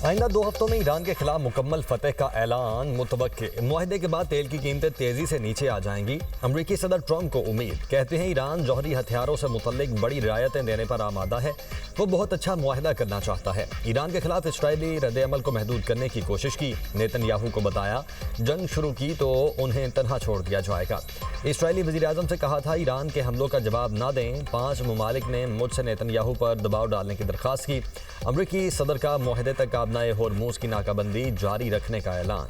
आइंदा 2 हफ्तों में ईरान के खिलाफ मुकम्मल फतह का ऐलान मुतवक्के। मुआहदे के बाद तेल की कीमतें तेजी से नीचे आ जाएंगी। अमरीकी सदर ट्रंप को उम्मीद। कहते हैं ईरान जौहरी हथियारों से मुतल्लिक बड़ी रियायतें देने पर आमादा है। वो बहुत अच्छा मुआहदा करना चाहता है। ईरान के खिलाफ इसराइली रद्द-ए-अमल को महदूद करने की कोशिश की। नेतन्याहू को बताया जंग शुरू की तो उन्हें तनहा छोड़ दिया जाएगा। इसराइली वज़ीर-ए-आज़म से कहा था ईरान के हमलों का जवाब ना दें। 5 ममालिक ने मुझसे नेतन्याहू पर दबाव डालने की दरख्वास्त की। अमरीकी सदर का मुआहदे तक आबनाए होर्मुज़ की नाकाबंदी जारी रखने का ऐलान।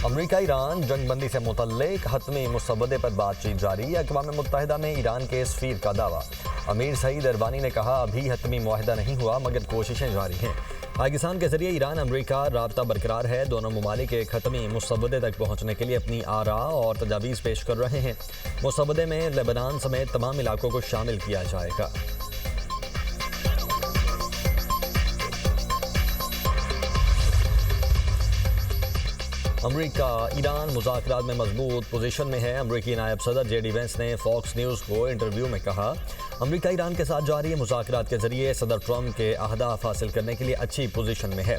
अमरीका ईरान जंगबंदी से मुतल्लिक हतमी मुसव्वदे पर बातचीत जारी। अक़वाम मुत्तहिदा में ईरान के सफ़ीर का दावा। अमीर सईद अरबानी ने कहा अभी हतमी मुआहदा नहीं हुआ मगर कोशिशें जारी हैं। पाकिस्तान के जरिए ईरान अमरीका राब्ता बरकरार है। दोनों ममालिक एक हतमी मुसव्वदे तक पहुँचने के लिए अपनी आरा और तजावीज़ पेश कर रहे हैं। मुसव्वदे में लेबनान समेत तमाम इलाकों को शामिल किया जाएगा। अमरीका ईरान मुज़ाकरात में मजबूत पोजीशन में है। अमरीकी नायब सदर जेडी वेंस ने फॉक्स न्यूज़ को इंटरव्यू में कहा अमरीका ईरान के साथ जारी मुज़ाकरात के जरिए सदर ट्रंप के अहदाफ हासिल करने के लिए अच्छी पोजीशन में है।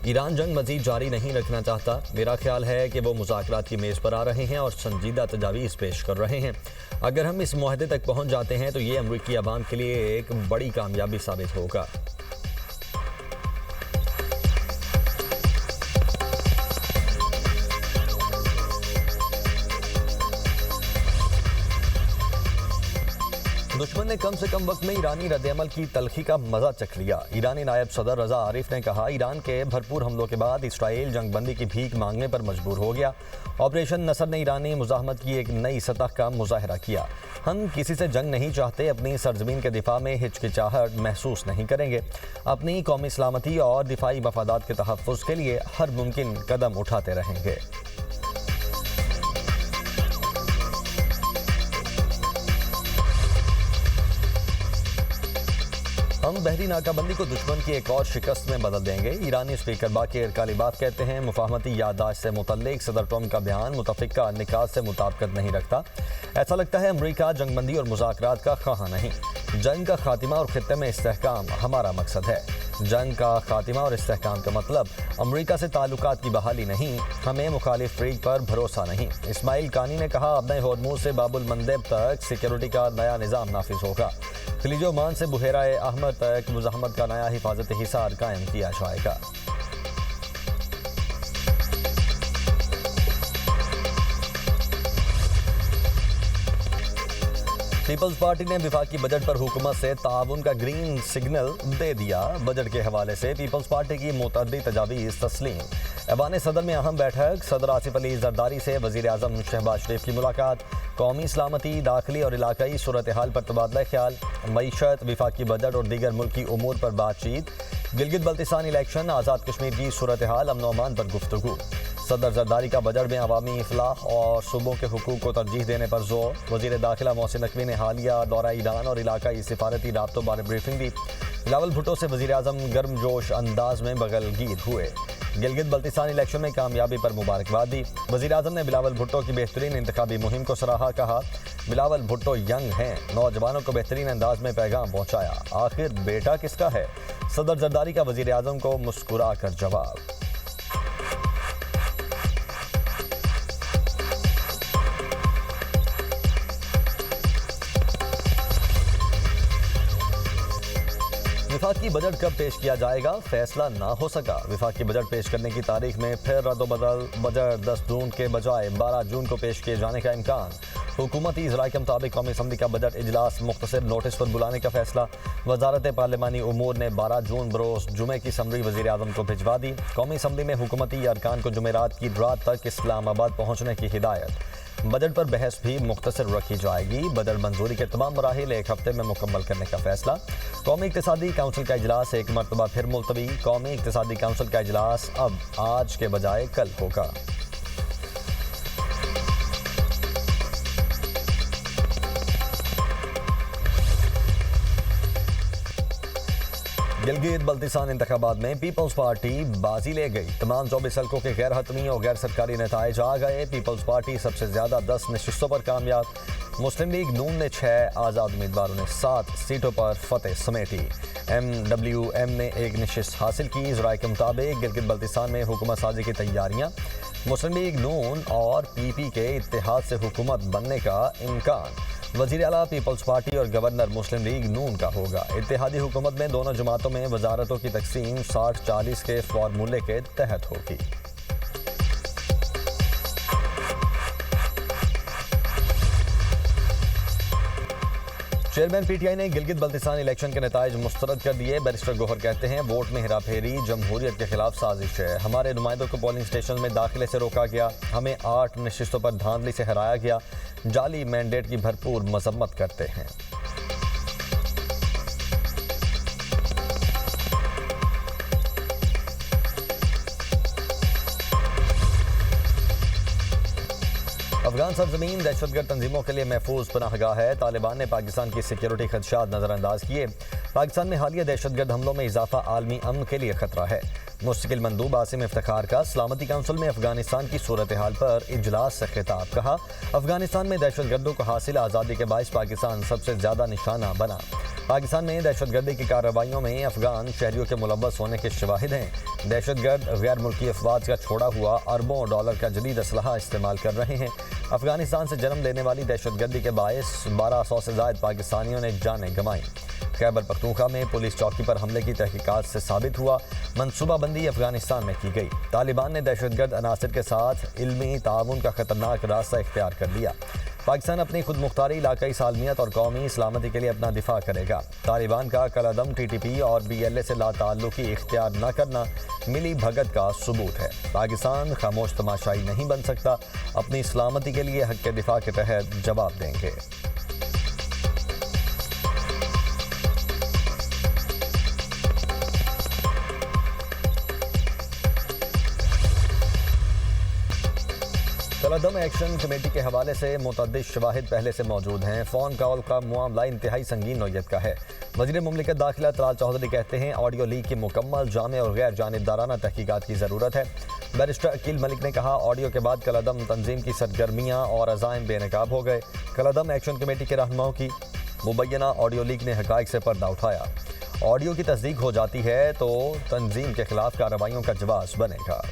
ईरान जंग मजीद जारी नहीं रखना चाहता। मेरा ख्याल है कि वो मुज़ाकरात की मेज़ पर आ रहे हैं और संजीदा तजावीज़ पेश कर रहे हैं। अगर हम इस मुआहदे तक पहुँच जाते हैं तो ये अमरीकी अवाम के लिए एक बड़ी कामयाबी साबित होगा। दुश्मन ने कम से कम वक्त में ईरानी रद्द-ए-अमल की तलखी का मजा चख लिया। ईरानी नायब सदर रजा आरिफ ने कहा ईरान के भरपूर हमलों के बाद इसराइल जंगबंदी की भीख मांगने पर मजबूर हो गया। ऑपरेशन नसर ने ईरानी मुजाहमत की एक नई सतह का मुजाहरा किया। हम किसी से जंग नहीं चाहते। अपनी सरजमीन के दिफा में हिचकिचाहट महसूस नहीं करेंगे। अपनी कौमी सलामती और दिफाई मफादात के तहफ़्फ़ुज़ के लिए हर मुमकिन कदम उठाते रहेंगे। हम बहरी नाकाबंदी को दुश्मन की एक और शिकस्त में बदल देंगे। ईरानी स्पीकर बाकिर कालिबाफ कहते हैं मुफाहमती याददाश्त से मुतल्लिक सदर ट्रंप का बयान मुतफ़िक़ा निकात से मुताबिकत नहीं रखता। ऐसा लगता है अमरीका जंगबंदी और मुज़ाकरात का ख़्वाह नहीं। जंग का खात्मा और ख़ित्ते में इस्तेहकाम हमारा मकसद है। जंग का खात्मा और इस्तेहकाम का मतलब अमरीका से ताल्लुकात की बहाली नहीं। हमें मुखालिफ फ़रीक पर भरोसा नहीं। इस्माइल कानी ने कहा अपने होर्मुज़ से बाबुल मंदेब तक सिक्योरिटी का नया निज़ाम नाफिज होगा। खलीज ओमान से बुहेरा अहमद तक मुज़ाहमत का नया हिफाजती हिसार कायम किया जाएगा। पीपल्स पार्टी ने वफाकी बजट पर हुकूमत से ताउन का ग्रीन सिग्नल दे दिया। बजट के हवाले से पीपल्स पार्टी की मुतअद्दिद तजावीज़ तस्लीम। ऐवान सदर में अहम बैठक। सदर आसिफ अली जरदारी से वज़ीर-ए-आज़म शहबाज शरीफ की मुलाकात। कौमी सलामती, दाखिली और इलाकाई सूरत हाल पर तबादला ख्याल। मईशत, वफाकी बजट और दीगर मुल्की उमूर पर बातचीत। गिलगित बल्तिस्तान इलेक्शन, आज़ाद कश्मीर की सूरत हाल, अमन व अमान पर गुफ्तगू। सदर जरदारी का बजट में अवामी इफलाह और सूबों के हुकूक को तरजीह देने पर जोर। वज़ीर दाखिला मोहसिन नकवी ने हालिया दौरा ईरान और इलाकाई सिफारती राब्तों बारे ब्रीफिंग दी। बिलावल भुट्टो से वज़ीर-ए-आज़म गर्मजोश अंदाज में बगलगीर हुए। गिलगित बल्तिस्तान इलेक्शन में कामयाबी पर मुबारकबाद दी। वज़ीर-ए-आज़म ने बिलावल भुट्टो की बेहतरीन इंतखाबी मुहिम को सराहा। कहा बिलावल भुट्टो यंग हैं। नौजवानों को बेहतरीन अंदाज में पैगाम पहुँचाया। आखिर बेटा किसका है? सदर जरदारी का वज़ीर-ए-आज़म को मुस्कुरा कर जवाब। विफाकी बजट कब पेश किया जाएगा? फैसला ना हो सका। विफाकी बजट पेश करने की तारीख में फिर रद्द-ओ-बदल। बजट 10 जून के बजाय 12 जून को पेश किए जाने का इम्कान। हुकूमती इज़राए के मुताबिक कौमी असम्बली का बजट इजलास मुख्तसर नोटिस पर बुलाने का फैसला। वजारत पार्लिमानी उमूर ने 12 जून बरोज़ जुमे की समरी वज़ीर-ए-आज़म को भिजवा दी। कौमी असम्बली में हुकूमती अरकान को जुमेरात की रात तक इस्लामाबाद पहुँचने की हिदायत। बजट पर बहस भी मुख्तसर रखी जाएगी। बजट मंजूरी के तमाम मराहिल एक हफ्ते में मुकम्मल करने का फैसला। कौमी इक़्तिसादी काउंसिल का इजलास एक मरतबा फिर मुलतवी। कौमी इक़्तिसादी काउंसिल का इजलास अब आज के बजाय कल होगा। गिलगित बल्तिस्तान इंतखाबात में पीपल्स पार्टी बाजी ले गई। तमाम 24 हल्कों के गैर हतमी और गैर सरकारी नताइज आ गए। पीपल्स पार्टी सबसे ज्यादा 10 नशिस्तों पर कामयाब। मुस्लिम लीग नून ने 6, आज़ाद उम्मीदवारों ने 7 सीटों पर फतेह समेटी। MWM ने 1 नशिस्त हासिल की। ज़राए के मुताबिक गिलगित बल्तिस्तान में हुकूमत साजी की तैयारियाँ। मुस्लिम लीग नून और PP के इत्तेहाद से हुकूमत बनने का इम्कान। वज़ीर आला पीपल्स पार्टी और गवर्नर मुस्लिम लीग नून का होगा। इत्तेहादी हुकूमत में दोनों जमातों में वजारतों की तकसीम 60-40 के फार्मूले के तहत होगी। चेयरमैन PTI ने गिलगित बल्तिस्तान इलेक्शन के नताइज मुस्तरद कर दिए। बैरिस्टर गौहर कहते हैं वोट में हेराफेरी जमहूरियत के खिलाफ साजिश है। हमारे नुमाइंदों को पोलिंग स्टेशन में दाखिले से रोका गया। हमें 8 नशिस्तों पर धांधली से हराया गया। जाली मैंडेट की भरपूर मजम्मत करते हैं। अफगान सरजमीन दहशतगर्द तंजीमों के लिए महफूज पनाहगाह है। तालिबान ने पाकिस्तान की सिक्योरिटी खदशात नजरअंदाज किए। पाकिस्तान में हालिया दहशतगर्द हमलों में इजाफा आलमी अमन के लिए खतरा है। मुस्तकिल मंदूब आसिम इफ्तिखार का सलामती काउंसिल में अफगानिस्तान की सूरत हाल पर इजलास से खिताब। कहा अफगानिस्तान में दहशतगर्दों को हासिल आज़ादी के बायस पाकिस्तान सबसे ज़्यादा निशाना बना। पाकिस्तान में दहशतगर्दी की कार्रवाइयों में अफगान शहरियों के मुलव्वस होने के शवाहिद हैं। दहशतगर्द गैर मुल्की अफवाज का छोड़ा हुआ अरबों डॉलर का जदीद असलहा इस्तेमाल कर रहे हैं। अफगानिस्तान से जन्म लेने वाली दहशतगर्दी के बायस 1200 से ज़ायद पाकिस्तानियों ने जानें गंवाई। खैबर पख्तूनख्वा में पुलिस चौकी पर हमले की तहकीकात से साबित हुआ मनसूबाबंदी अफगानिस्तान में की गई। तालिबान ने दहशतगर्द अनासर के साथ इल्मी ताउन का खतरनाक रास्ता इख्तियार कर लिया। पाकिस्तान अपनी खुद मुख्तारी, इलाकाई सालमियत और कौमी सलामती के लिए अपना दिफा करेगा। तालिबान का कलअदम TTP और BLA से लाताल्लुकी इख्तियार न करना मिली भगत का सबूत है। पाकिस्तान खामोश तमाशाई नहीं बन सकता। अपनी सलामती के लिए हक के दिफा के तहत जवाब देंगे। कलअदम एक्शन कमेटी के हवाले से मुतअद्दिद शवाहिद पहले से मौजूद हैं। फ़ोन कॉल का मामला इंतहाई संगीन नौयत का है। वज़ीर मुमलिकत दाखिला तलाल चौधरी कहते हैं ऑडियो लीक की मुकम्मल, जामे और गैर जानिबदाराना तहकीकात की ज़रूरत है। बैरिस्टर अकील मलिक ने कहा ऑडियो के बाद कलअदम तंजीम की सरगर्मियाँ और अज़ाइम बेनकाब हो गए। कलअदम एक्शन कमेटी के रहनुमाओं की मुबैना ऑडियो लीक ने हक़ाइक़ से पर्दा उठाया। ऑडियो की तस्दीक हो जाती है तो तंजीम के खिलाफ कार्रवाइयों का जवाब बनेगा।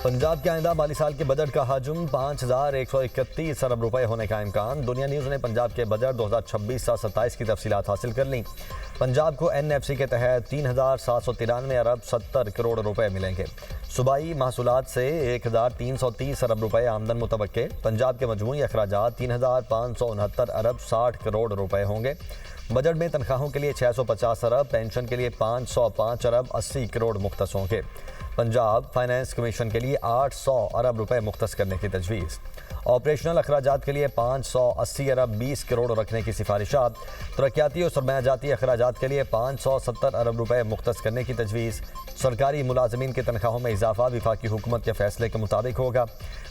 पंजाब के आइंदा माली साल के बजट का हजम 5131 अरब रुपए होने का इम्कान। दुनिया न्यूज़ ने पंजाब के बजट 2026-27 की तफसीलात हासिल कर ली। पंजाब को NFC के तहत 3793 अरब 70 करोड़ रुपए मिलेंगे। सूबाई महसूलात से 1330 अरब रुपए आमदन मुतवक्के। पंजाब के मजमूई अखराजात 3569 अरब 60 करोड़ रुपए होंगे। बजट में तनख्वाहों के लिए 650 अरब, पेंशन के लिए 505 अरब 80 करोड़ मुख्तस होंगे। पंजाब फाइनेंस कमीशन के लिए 800 अरब रुपए मुख्तस करने की तजवीज़। ऑपरेशनल अखराजात के लिए 580 अरब 20 करोड़ रखने की सिफारिशात। तरक्याती और सरमायाजाती अखराजात के लिए 570 अरब रुपए मुख्तस करने की तजवीज़। सरकारी मुलाजमीन की तनख्वाहों में इजाफा वफाकी हुकूमत के फैसले के मुताबिक होगा।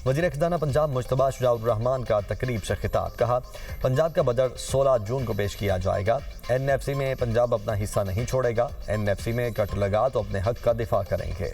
वज़ीर खजाना पंजाब मुश्तबा शुजाउर रहमान का तकरीब से खिताब। कहा पंजाब का बजट 16 जून को पेश किया जाएगा। NFC में पंजाब अपना हिस्सा नहीं छोड़ेगा। NFC में कट लगा तो अपने हक का दिफा करेंगे।